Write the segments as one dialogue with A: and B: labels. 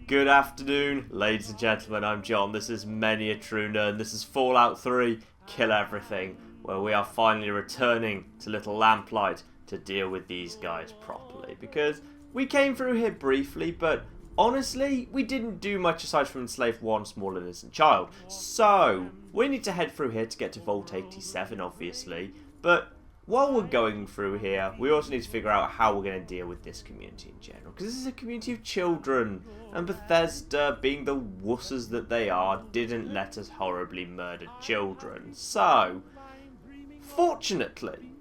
A: Good afternoon, ladies and gentlemen, I'm John, this is Many a True Nerd, this is Fallout 3, Kill Everything, where we are finally returning to Little Lamplight to deal with these guys properly, because we came through here briefly, but honestly, we didn't do much aside from enslave one small innocent child, so we need to head through here to get to Vault 87, obviously, but while we're going through here, we also need to figure out how we're going to deal with this community in general. Because this is a community of children. And Bethesda, being the wusses that they are, didn't let us horribly murder children. So, fortunately,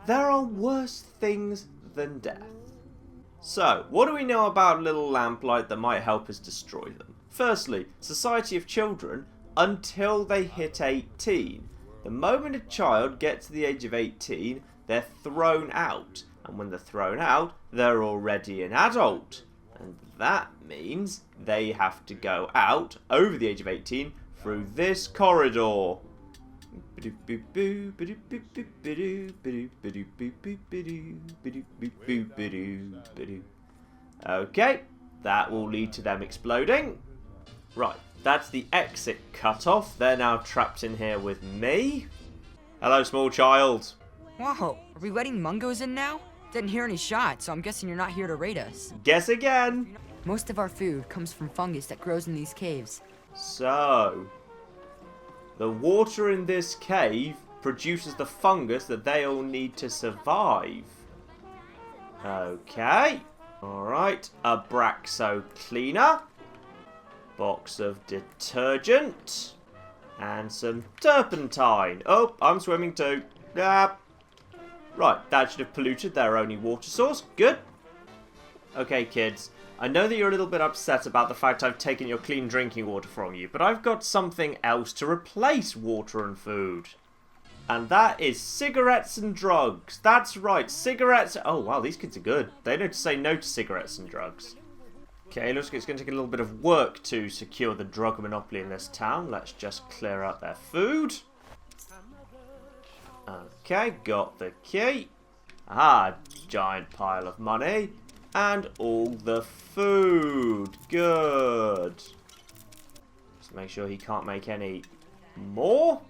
A: there are worse things than death. So, what do we know about Little Lamplight that might help us destroy them? Firstly, Society of Children until they hit 18. The moment a child gets to the age of 18, they're thrown out. And when they're thrown out, they're already an adult. And that means they have to go out, over the age of 18, through this corridor. Okay, that will lead to them exploding. Right. That's the exit cut off. They're now trapped in here with me. Hello, small child.
B: Whoa, are we letting Mungos in now? Didn't hear any shots, so I'm guessing you're not here to raid us.
A: Guess again.
B: Most of our food comes from fungus that grows in these caves.
A: So, the water in this cave produces the fungus that they all need to survive. Okay. Alright, a Braxo cleaner. Box of detergent. And some turpentine. Oh, I'm swimming too. Right, that should have polluted their only water source. Good. Okay, kids. I know that you're a little bit upset about the fact I've taken your clean drinking water from you, but I've got something else to replace water and food. And that is cigarettes and drugs. That's right, cigarettes. Oh, wow, these kids are good. They know to say no to cigarettes and drugs. Okay, looks like it's going to take a little bit of work to secure the drug monopoly in this town. Let's just clear out their food. Okay, got the key. Ah, giant pile of money. And all the food. Good. Just make sure he can't make any more.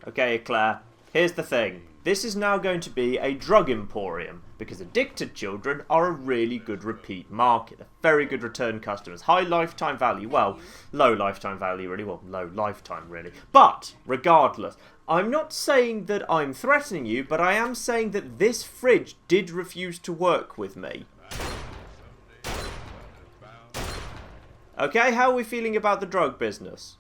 A: Okay, Claire, here's the thing. This is now going to be a drug emporium, because addicted children are a really good repeat market. They're very good return customers. High lifetime value. Well, low lifetime value, really. Well, low lifetime, really. But, regardless, I'm not saying that I'm threatening you, but I am saying that this fridge did refuse to work with me. Okay, how are we feeling about the drug business?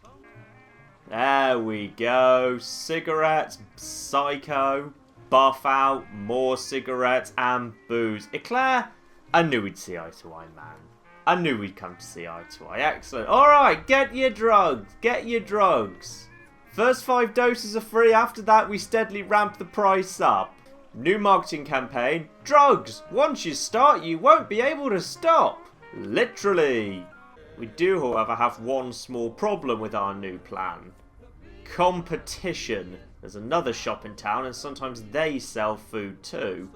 A: There we go. Cigarettes, psycho, buff out, more cigarettes, and booze. Eclair, I knew we'd see eye to eye, man. I knew we'd come to see eye to eye. Excellent. Alright, get your drugs. Get your drugs. First 5 doses are free. After that, we steadily ramp the price up. New marketing campaign. Drugs. Once you start, you won't be able to stop. Literally. We do, however, have one small problem with our new plan. Competition. There's another shop in town, and sometimes they sell food too.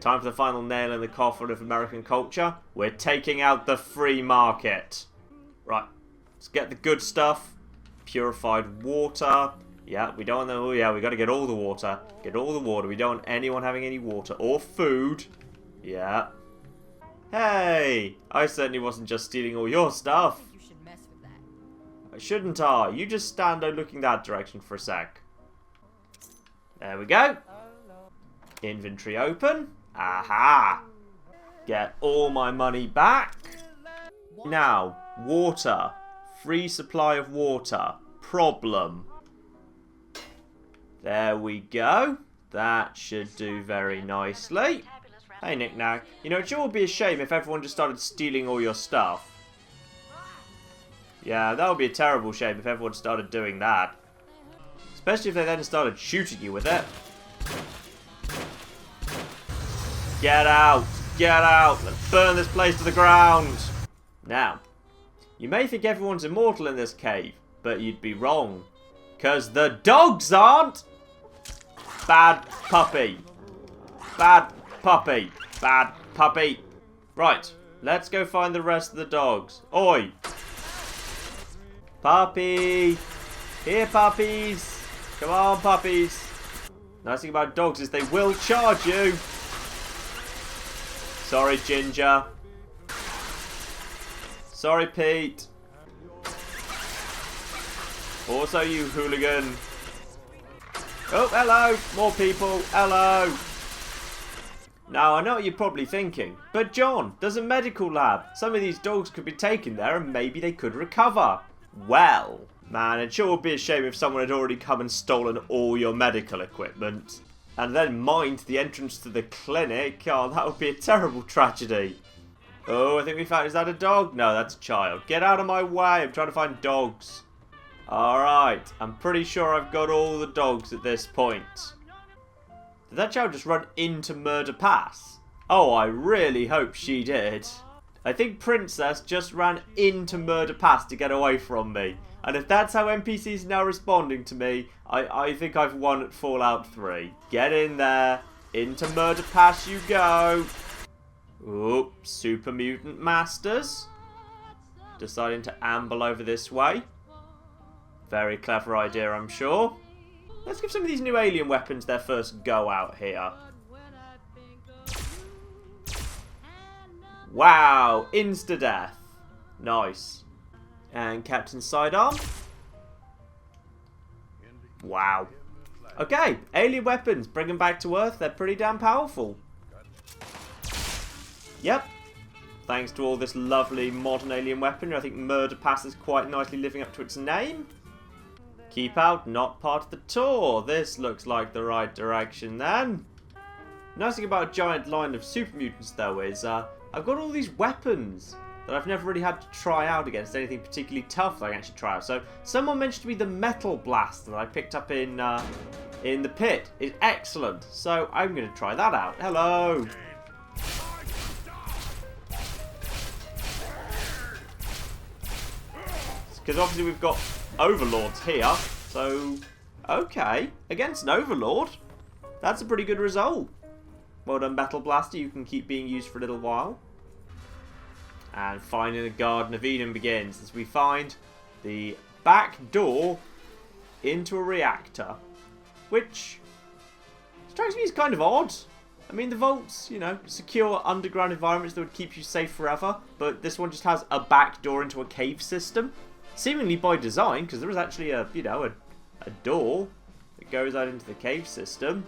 A: Time for the final nail in the coffin of American culture. We're taking out the free market. Right, let's get the good stuff. Purified water. Yeah, we don't want the... Oh yeah, we got to get all the water. Get all the water. We don't want anyone having any water or food. Yeah. Hey, I certainly wasn't just stealing all your stuff.
B: You should mess with that.
A: Shouldn't I? You just stand there looking that direction for a sec. There we go. Inventory open. Aha. Get all my money back. Now, water. Free supply of water. Problem. There we go. That should do very nicely. Hey, Knick-Knack. You know, it sure would be a shame if everyone just started stealing all your stuff. Yeah, that would be a terrible shame if everyone started doing that. Especially if they then started shooting you with it. Get out! Get out! Let's burn this place to the ground! Now, you may think everyone's immortal in this cave, but you'd be wrong. 'Cause the dogs aren't! Bad puppy. Bad puppy. Bad puppy. Right, let's go find the rest of the dogs. Oi. Puppy. Here, puppies. Come on, puppies. Nice thing about dogs is they will charge you. Sorry, Ginger. Sorry, Pete. Also, you hooligan. Oh, hello. More people. Hello. Now, I know what you're probably thinking. But, John, there's a medical lab. Some of these dogs could be taken there and maybe they could recover. Well, man, it sure would be a shame if someone had already come and stolen all your medical equipment. And then mined the entrance to the clinic. Oh, that would be a terrible tragedy. Oh, I think we found... Is that a dog? No, that's a child. Get out of my way. I'm trying to find dogs. Alright. I'm pretty sure I've got all the dogs at this point. Did that child just run into Murder Pass? Oh, I really hope she did. I think Princess just ran into Murder Pass to get away from me. And if that's how NPCs are now responding to me, I think I've won at Fallout 3. Get in there. Into Murder Pass you go. Oop, Super Mutant Masters. Deciding to amble over this way. Very clever idea, I'm sure. Let's give some of these new alien weapons their first go out here. Wow, insta-death. Nice. And Captain Sidearm. Wow. Okay, alien weapons. Bring them back to Earth. They're pretty damn powerful. Yep. Thanks to all this lovely modern alien weaponry, I think Murder Pass is quite nicely living up to its name. Keep out, not part of the tour. This looks like the right direction then. Nice thing about a giant line of super mutants though is I've got all these weapons that I've never really had to try out against anything particularly tough that I can actually try out. So someone mentioned to me the metal blast that I picked up in the pit is excellent. So I'm going to try that out. Hello. Because obviously we've got overlords here. So, okay. Against an overlord. That's a pretty good result. Well done, Battle Blaster. You can keep being used for a little while. And finding the Garden of Eden begins as we find the back door into a reactor. Which strikes me as kind of odd. I mean, the vaults, you know, secure underground environments that would keep you safe forever. But this one just has a back door into a cave system. Seemingly by design, because there is actually a, you know, a door that goes out into the cave system.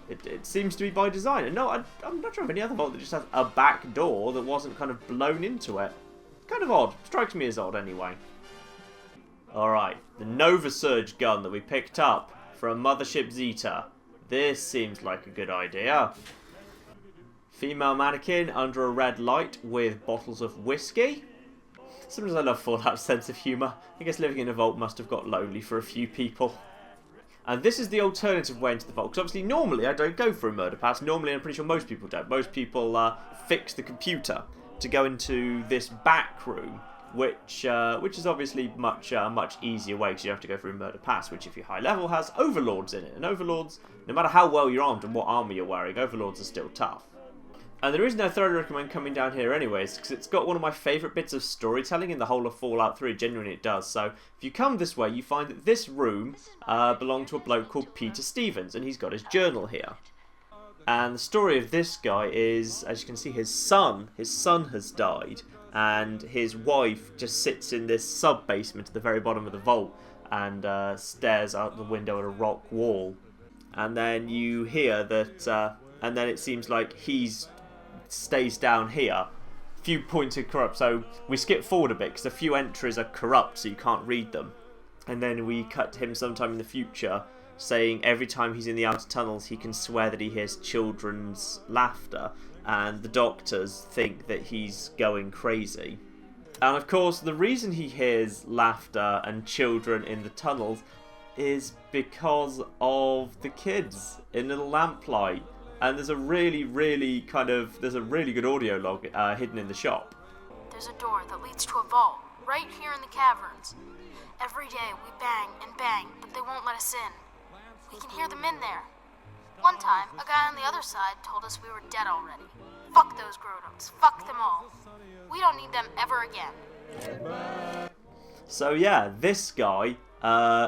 A: It seems to be by design. And no, I'm not sure of any other vault that just has a back door that wasn't kind of blown into it. Kind of odd. Strikes me as odd anyway. Alright, the Nova Surge gun that we picked up from Mothership Zeta. This seems like a good idea. Female mannequin under a red light with bottles of whiskey. Sometimes I love Fallout's sense of humour. I guess living in a vault must have got lonely for a few people. And this is the alternative way into the vault. Because obviously, normally I don't go through Murder Pass. Normally, I'm pretty sure most people don't. Most people fix the computer to go into this back room, which is obviously much easier way because you have to go through Murder Pass, which if you're high level has overlords in it. And overlords, no matter how well you're armed and what armour you're wearing, overlords are still tough. And the reason I thoroughly recommend coming down here anyway is because it's got one of my favourite bits of storytelling in the whole of Fallout 3. Genuinely it does. So if you come this way, you find that this room belonged to a bloke called Peter Stevens, and he's got his journal here. And the story of this guy is, as you can see, his son has died, and his wife just sits in this sub-basement at the very bottom of the vault and stares out the window at a rock wall. And then you hear that, and then it seems like stays down here. Few points are corrupt, so we skip forward a bit because a few entries are corrupt, so you can't read them. And then we cut to him sometime in the future saying every time he's in the outer tunnels he can swear that he hears children's laughter, and the doctors think that he's going crazy. And of course the reason he hears laughter and children in the tunnels is because of the kids in Little Lamplight. And there's a really good audio log hidden in the shop.
C: There's a door that leads to a vault, right here in the caverns. Every day we bang and bang, but they won't let us in. We can hear them in there. One time, a guy on the other side told us we were dead already. Fuck those grown-ups. Fuck them all. We don't need them ever again.
A: So yeah, this guy,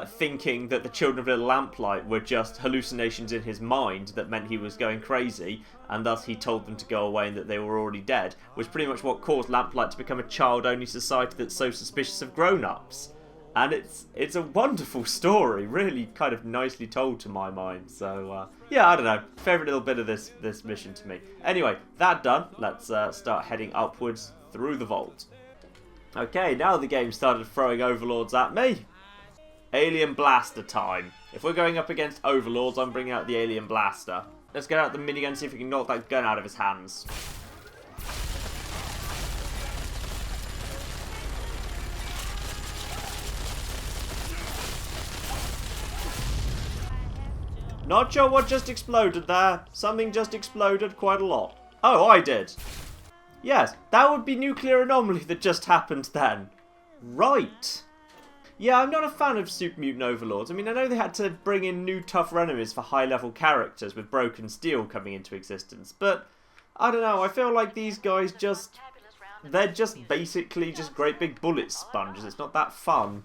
A: thinking that the children of Little Lamplight were just hallucinations in his mind that meant he was going crazy, and thus he told them to go away and that they were already dead, was pretty much what caused Lamplight to become a child-only society that's so suspicious of grown-ups. And it's a wonderful story, really kind of nicely told to my mind. So, yeah, I don't know. Favourite little bit of this mission to me. Anyway, that done, let's start heading upwards through the vault. Okay, now the game started throwing overlords at me. Alien blaster time. If we're going up against overlords, I'm bringing out the alien blaster. Let's get out the minigun and see if we can knock that gun out of his hands. Not sure what just exploded there. Something just exploded quite a lot. Oh, I did. Yes, that would be nuclear anomaly that just happened then. Right. Yeah, I'm not a fan of Super Mutant Overlords. I mean, I know they had to bring in new tougher enemies for high-level characters with Broken Steel coming into existence, but I don't know, I feel like these guys they're just basically just great big bullet sponges. It's not that fun.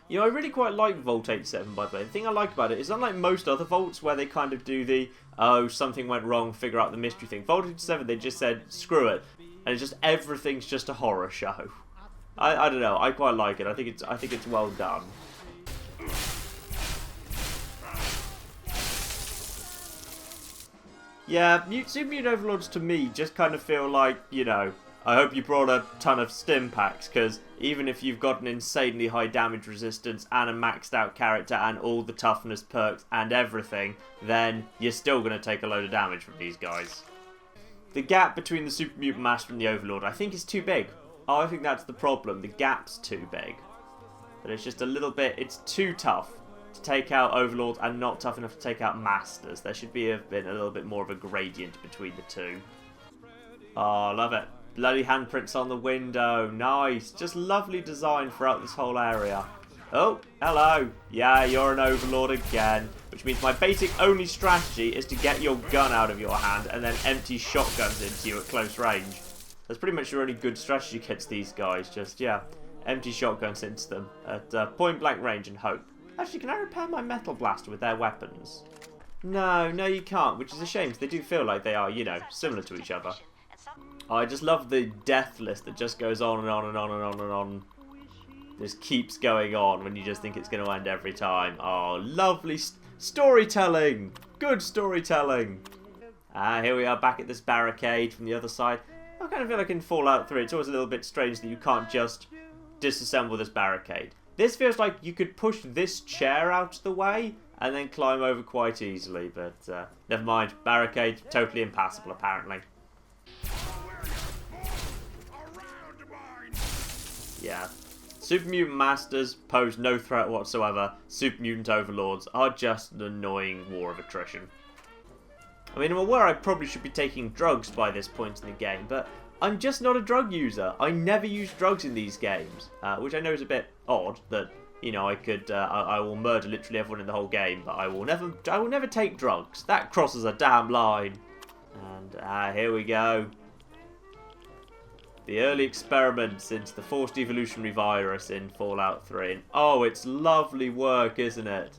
A: You know, I really quite like Vault 87, by the way. The thing I like about it is, unlike most other vaults where they kind of do the, oh, something went wrong, figure out the mystery thing. Vault 87, they just said, screw it. And it's just, everything's just a horror show. I don't know, I quite like it. I think it's well done. Yeah, Super Mutant Overlords to me just kind of feel like, you know, I hope you brought a ton of stim packs, because even if you've got an insanely high damage resistance and a maxed out character and all the toughness perks and everything, then you're still going to take a load of damage from these guys. The gap between the Super Mutant Master and the Overlord I think is too big. Oh, I think that's the problem. The gap's too big. But it's just a little bit, it's too tough to take out Overlords and not tough enough to take out Masters. There should be a little bit more of a gradient between the two. Oh, love it. Bloody handprints on the window. Nice. Just lovely design throughout this whole area. Oh, hello. Yeah, you're an Overlord again. Which means my basic only strategy is to get your gun out of your hand and then empty shotguns into you at close range. That's pretty much your only good strategy against these guys. Just, yeah, empty shotguns into them at point blank range and hope. Actually, can I repair my metal blaster with their weapons? No, you can't, which is a shame because they do feel like they are, you know, similar to each other. Oh, I just love the death list that just goes on and on and on and on and on. Just keeps going on when you just think it's going to end every time. Oh, lovely storytelling! Good storytelling! Here we are back at this barricade from the other side. I kind of feel like in Fallout 3 it's always a little bit strange that you can't just disassemble this barricade. This feels like you could push this chair out of the way and then climb over quite easily, but never mind. Barricade, totally impassable apparently. Yeah. Super Mutant Masters pose no threat whatsoever. Super Mutant Overlords are just an annoying war of attrition. I mean, I'm aware I probably should be taking drugs by this point in the game, but I'm just not a drug user. I never use drugs in these games, which I know is a bit odd that, you know, I will murder literally everyone in the whole game, but I will never take drugs. That crosses a damn line. And here we go. The early experiments into the forced evolutionary virus in Fallout 3. And, oh, it's lovely work, isn't it?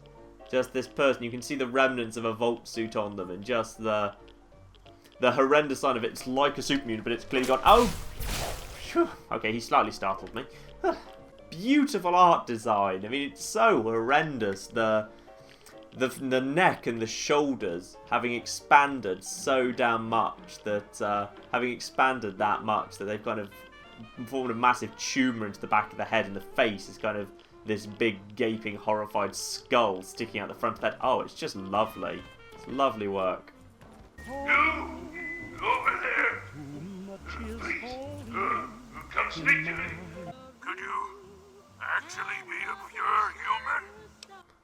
A: Just this person, you can see the remnants of a Vault suit on them, and just the horrendous sign of it. It's like a super mutant, but it's clearly gone. Oh! Phew. Okay, he slightly startled me. Beautiful art design. I mean, it's so horrendous. The neck and the shoulders having expanded so damn much that they've kind of formed a massive tumour into the back of the head, and the face is kind of this big gaping horrified skull sticking out the front of that. Oh, it's just lovely. It's lovely work.
D: You over there, please come speak to me. Could you actually be a pure human?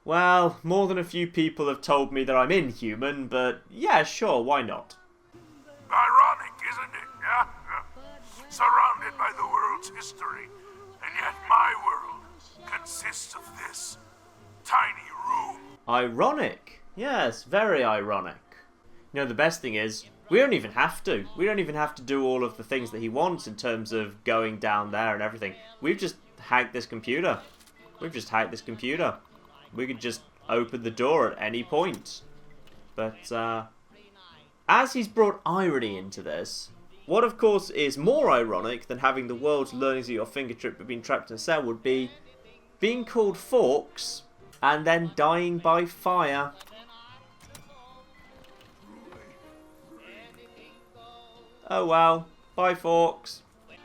A: Well, more than a few people have told me that I'm inhuman, but yeah, sure, why not?
D: Ironic, isn't it? Yeah? Surrounded by the world's history, and yet my world consists of this tiny room.
A: Ironic? Yes, very ironic. You know, the best thing is, we don't even have to. We don't even have to do all of the things that he wants in terms of going down there and everything. We've just hacked this computer. We've just hacked this computer. We could just open the door at any point. But, as he's brought irony into this, what of course is more ironic than having the world's learnings at your fingertip but being trapped in a cell would be being called Fawkes and then dying by fire. Oh well, bye Fawkes.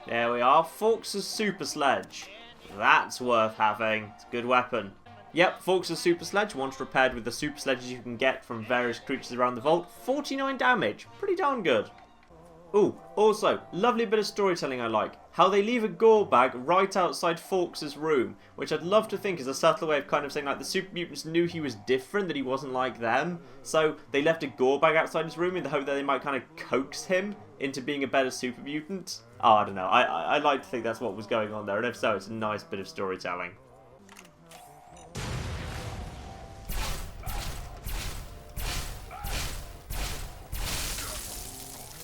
A: There we are, Fawkes' super sledge. That's worth having. It's a good weapon. Yep, Fawkes' super sledge, once repaired with the super sledges you can get from various creatures around the vault. 49 damage, pretty darn good. Ooh, also, lovely bit of storytelling I like. How they leave a gore bag right outside Fawkes' room, which I'd love to think is a subtle way of kind of saying like the super mutants knew he was different, that he wasn't like them. So they left a gore bag outside his room in the hope that they might kind of coax him into being a better super mutant. Oh, I don't know. I like to think that's what was going on there, and if so, it's a nice bit of storytelling.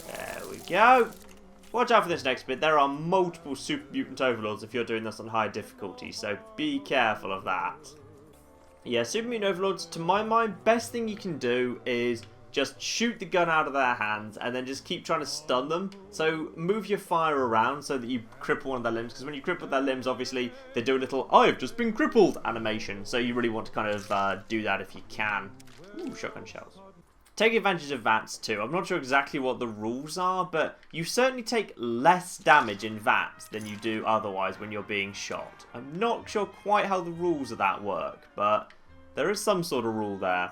A: There we go. Watch out for this next bit. There are multiple super mutant overlords if you're doing this on high difficulty, so be careful of that. Yeah, super mutant overlords, to my mind, best thing you can do is just shoot the gun out of their hands and then just keep trying to stun them. So move your fire around so that you cripple one of their limbs, because when you cripple their limbs, obviously they do a little "I've just been crippled" animation. So you really want to kind of do that if you can. Ooh, shotgun shells. Take advantage of VATS too. I'm not sure exactly what the rules are, but you certainly take less damage in VATS than you do otherwise when you're being shot. I'm not sure quite how the rules of that work, but there is some sort of rule there.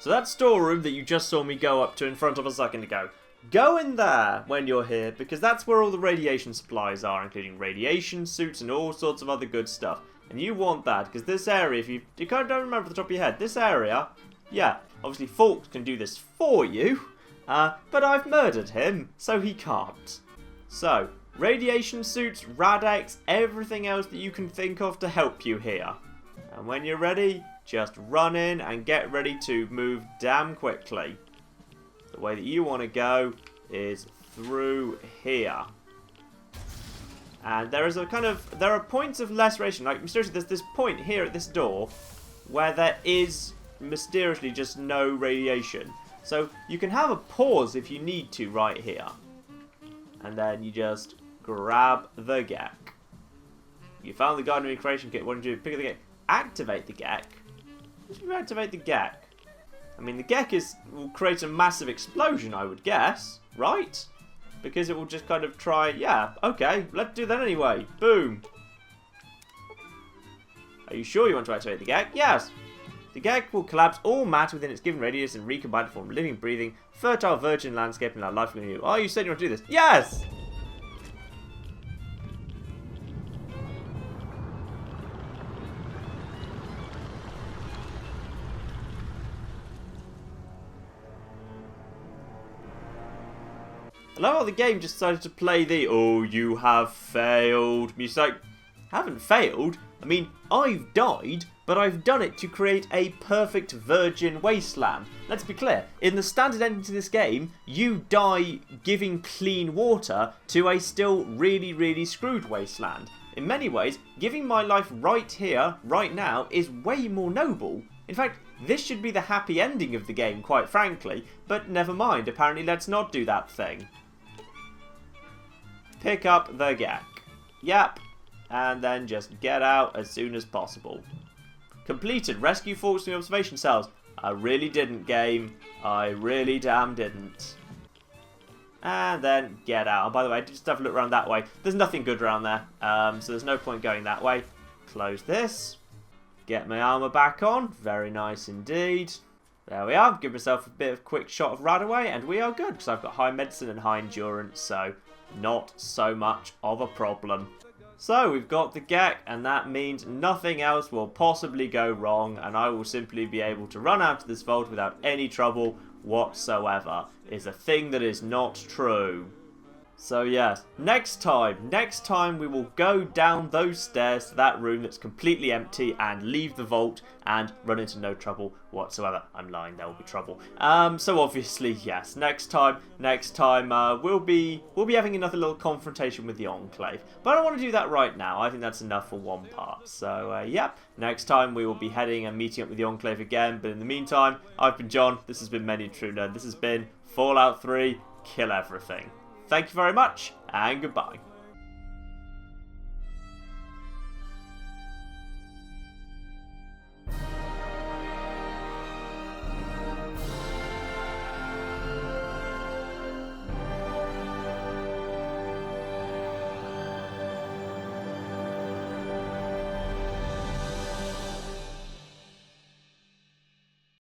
A: So that storeroom that you just saw me go up to in front of a second ago, go in there when you're here, because that's where all the radiation supplies are, including radiation suits and all sorts of other good stuff. And you want that, because this area, if you kind of don't remember off the top of your head, this area, yeah, obviously Fawkes can do this for you, but I've murdered him, so he can't. So, radiation suits, Rad-X, everything else that you can think of to help you here. And when you're ready, just run in and get ready to move damn quickly. The way that you want to go is through here. And there is a kind of, there are points of less radiation. Like, mysteriously, there's this point here at this door where there is mysteriously just no radiation. So you can have a pause if you need to right here. And then you just grab the Geck. You found the Garden Recreation Kit. What did you do? Pick up the Geck. Activate the Geck. How do you activate the Geck? I mean, the Geck will create a massive explosion, I would guess, right? Because it will just kind of try, yeah, okay, let's do that anyway. Boom. Are you sure you want to activate the Geck? Yes. The Geck will collapse all matter within its given radius and recombine to form a living, breathing, fertile, virgin landscape and allow life to continue. Oh, you said you want to do this. Yes! I love how the game just decided to play the "oh, you have failed" music. Like, haven't failed. I mean, I've died, but I've done it to create a perfect virgin wasteland. Let's be clear, in the standard ending to this game, you die giving clean water to a still really, really screwed wasteland. In many ways, giving my life right here, right now, is way more noble. In fact, this should be the happy ending of the game, quite frankly, but never mind, apparently let's not do that thing. Pick up the Geck. Yep. And then just get out as soon as possible. Completed. Rescue Fawkes from the observation cells. I really didn't, game. I really damn didn't. And then get out. And by the way, just have a look around that way. There's nothing good around there. So there's no point going that way. Close this. Get my armour back on. Very nice indeed. There we are. Give myself a bit of quick shot of Radaway. And we are good. Because I've got high medicine and high endurance. So not so much of a problem. So we've got the Geck, and that means nothing else will possibly go wrong, and I will simply be able to run out of this vault without any trouble whatsoever. Is a thing that is not true. So yes, next time we will go down those stairs to that room that's completely empty and leave the vault and run into no trouble whatsoever. I'm lying, there will be trouble. So obviously, yes, next time we'll be having another little confrontation with the Enclave. But I don't want to do that right now. I think that's enough for one part. So yeah, next time we will be heading and meeting up with the Enclave again. But in the meantime, I've been John. This has been Many True Nerd. This has been Fallout 3. Kill everything. Thank you very much, and goodbye.